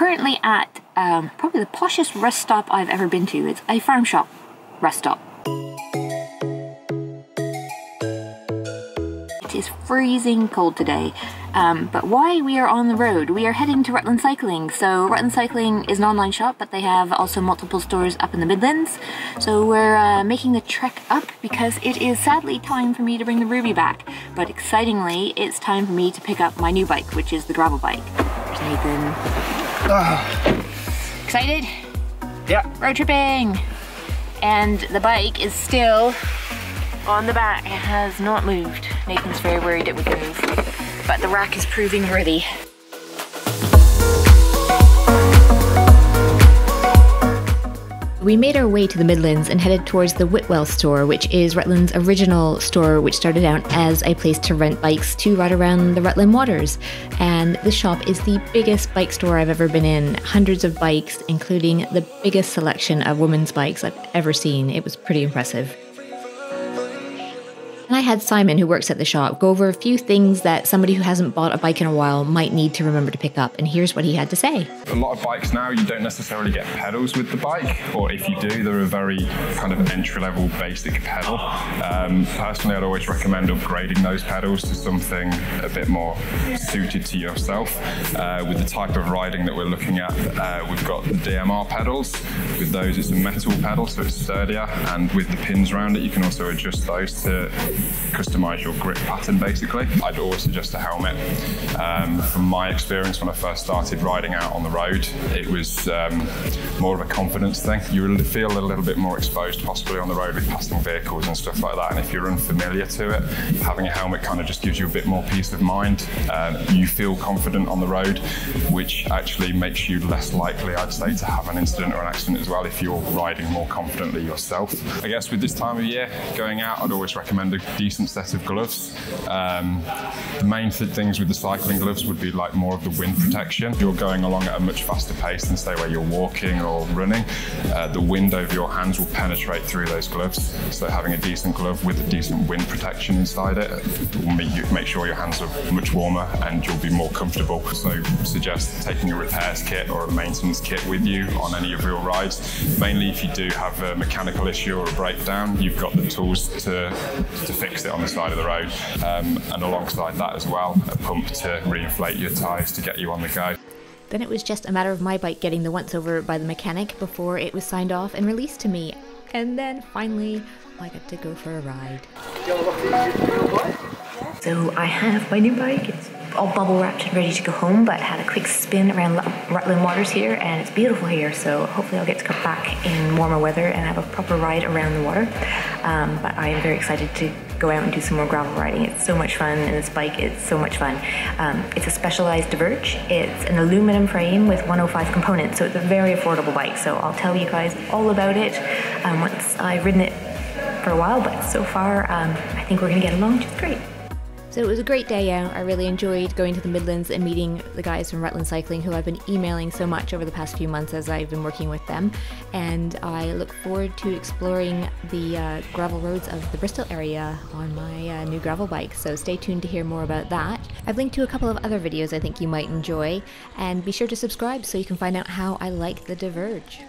currently at probably the poshest rest stop I've ever been to. It's a farm shop rest stop. It is freezing cold today, but why we are on the road? We are heading to Rutland Cycling. So Rutland Cycling is an online shop, but they have also multiple stores up in the Midlands. So we're making the trek up because it is sadly time for me to bring the Ruby back. But excitingly, it's time for me to pick up my new bike, which is the gravel bike. There's Nathan. Excited? Yeah. Road tripping! And the bike is still on the back. It has not moved. Nathan's very worried it would move, but the rack is proving worthy. We made our way to the Midlands and headed towards the Whitwell store, which is Rutland's original store, which started out as a place to rent bikes to ride around the Rutland waters. And this shop is the biggest bike store I've ever been in. Hundreds of bikes, including the biggest selection of women's bikes I've ever seen. It was pretty impressive. And I had Simon, who works at the shop, go over a few things that somebody who hasn't bought a bike in a while might need to remember to pick up, and here's what he had to say. A lot of bikes now, you don't necessarily get pedals with the bike, or if you do, they're a very kind of entry-level basic pedal. Personally, I'd always recommend upgrading those pedals to something a bit more suited to yourself. With the type of riding that we're looking at, we've got the DMR pedals. With those, it's a metal pedal, so it's sturdier, and with the pins around it, you can also adjust those to customize your grip pattern, basically. I'd always suggest a helmet. From my experience when I first started riding out on the road, it was more of a confidence thing. You feel a little bit more exposed possibly on the road with passing vehicles and stuff like that, and if you're unfamiliar to it, having a helmet kind of just gives you a bit more peace of mind. You feel confident on the road, which actually makes you less likely, I'd say, to have an incident or an accident as well if you're riding more confidently yourself. I guess with this time of year, going out, I'd always recommend a decent set of gloves. The main things with the cycling gloves would be like more of the wind protection. If you're going along at a much faster pace than say where you're walking or running, the wind over your hands will penetrate through those gloves. So having a decent glove with a decent wind protection inside it will make sure your hands are much warmer and you'll be more comfortable. So suggest taking a repairs kit or a maintenance kit with you on any of your rides. Mainly if you do have a mechanical issue or a breakdown, you've got the tools to fix it on the side of the road, and alongside that as well, a pump to reinflate your tyres to get you on the go. Then it was just a matter of my bike getting the once over by the mechanic before it was signed off and released to me. And then finally, I got to go for a ride. So I have my new bike. It's all bubble wrapped and ready to go home, but had a quick spin around Rutland waters here, and it's beautiful here, so hopefully I'll get to come back in warmer weather and have a proper ride around the water. But I am very excited to go out and do some more gravel riding. It's so much fun, and this bike is so much fun. It's a specialized Diverge. It's an aluminum frame with 105 components, so it's a very affordable bike. So I'll tell you guys all about it once I've ridden it for a while, but so far I think we're gonna get along just great. So it was a great day out. I really enjoyed going to the Midlands and meeting the guys from Rutland Cycling, who I've been emailing so much over the past few months as I've been working with them. And I look forward to exploring the gravel roads of the Bristol area on my new gravel bike. So stay tuned to hear more about that. I've linked to a couple of other videos I think you might enjoy. And be sure to subscribe so you can find out how I like the Diverge.